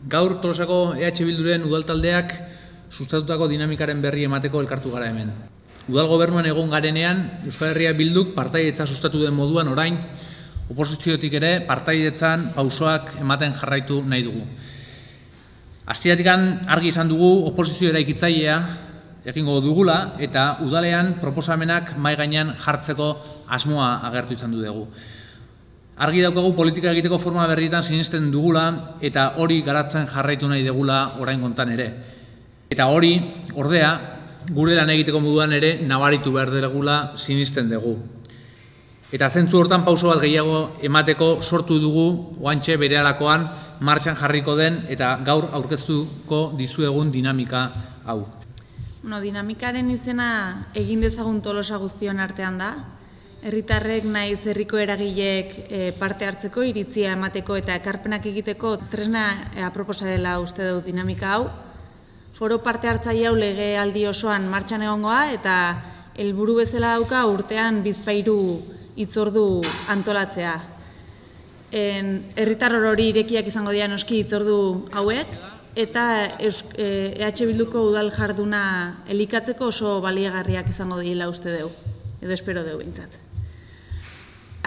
Gaur Tolosako EH Bilduren udaltaldeak sustatutako dinamikaren berri emateko elkartu gara hemen. Udal gobernuan egon garenean, Euskal Herria Bilduk partaidetza sustatu den moduan orain, oposiziotik ere partaidetzan pausoak ematen jarraitu nahi dugu. Hasieratik argi izan dugu oposizio eraikitzailea egingo dugula eta udalean proposamenak mahai gainean jartzeko asmoa agertu izan dugu. Argi daukagu politika egiteko forma berrietan sinesten dugula eta hori garatzen jarraitu nahi dugula orain kontan ere. Eta hori, ordea, gure lan egiteko moduan ere nabaritu behar dugula sinesten dugu. Eta zentzu hortan pauso bat gehiago emateko sortu dugu oantxe berehalakoan martxan jarriko den eta gaur aurkeztuko dizuegun dinamika hau. Dinamikaren izena egin dezagun Tolosa guztion artean da. Herritarrek naiz herriko eragileek parte hartzeko, iritzia emateko eta ekarpenak egiteko tresna aproposa dela uste dut dinamika hau. Foro parte hartzaile hau legealdi osoan martxan egongoa eta helburu bezala dauka urtean bizpahiru hitzordu antolatzea. Herritar orori irekiak izango dira noski hitzordu hauek eta EH Bilduko udal jarduna elikatzeko oso baliagarriak izango dira uste dugu, edo espero dugu bintzat.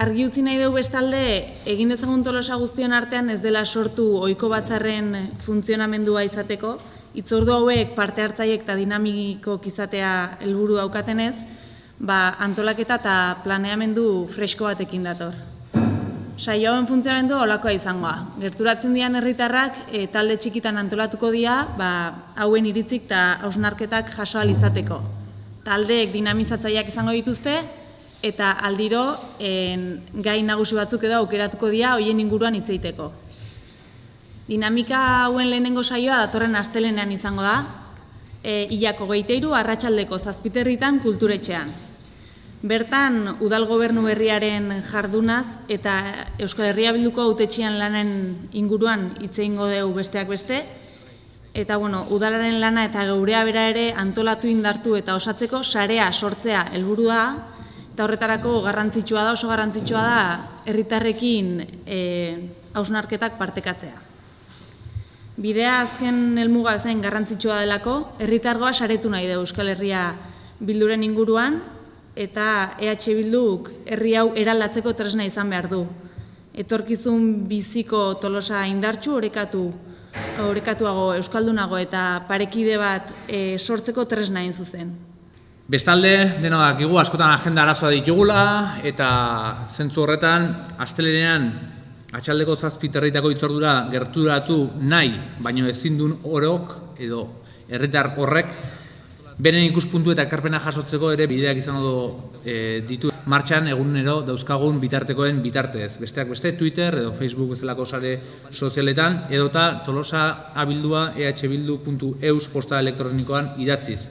Argi utzi nahi dugu bestalde, egin dezagun Tolosa guztion artean ez dela sortu ohiko batzarren funtzionamendua izateko, hitzordu hauek parte hartzaileek eta dinamikok izatea helburu daukatenez, antolaketa eta planeamendu fresko batekin dator. Saio hauen funtzionamendu holakoa izangoa. Gerturatzen dian herritarrak talde txikitan antolatuko dira, hauen iritzik eta hausnarketak jaso ahal izateko. Taldeek dinamizatzaileak izango dituzte, eta aldiro gai nagusi batzuk edo aukeratuko dira hoien inguruan hitz egiteko. Dinamika hauen lehenengo saioa datorren astelehenean izango da, hilako 23 arratsaldeko 7:00 kulturetxean. Bertan, udal gobernu berriaren jardunaz eta Euskal Herria Bilduko hautetxian lanen inguruan hitz egingo dugu besteak beste, eta udalaren lana eta geurea bera ere antolatu indartu eta osatzeko sarea sortzea helburu da, eta horretarako garrantzitsua da, oso garrantzitsua da, herritarrekin hausnarketak partekatzea. Bidea azken helmuga bezain garrantzitsua delako, herritargoa saretu nahi dugu Euskal Herria Bilduren inguruan, eta EH Bilduk herri hau eraldatzeko tresna izan behar du. Etorkizun biziko Tolosa indartsu, orekatuago, euskaldunago eta parekide bat sortzeko tresna hain zuzen. Bestalde, deno dakigu askotan agenda arazoa ditugula eta zentzu horretan astelehenean atxaldeko 7:00 hitzordura gerturatu nahi, baino ezin duen orok edo herritar horrek beren ikuspuntu eta ekarpena jasotzeko ere bideak izango ditu martxan egunero dauzkagun bitartekoen bitartez. Besteak beste Twitter edo Facebook bezalako sare sozialetan edota tolosaabildua ehbildu.eus posta elektronikoan idatziz.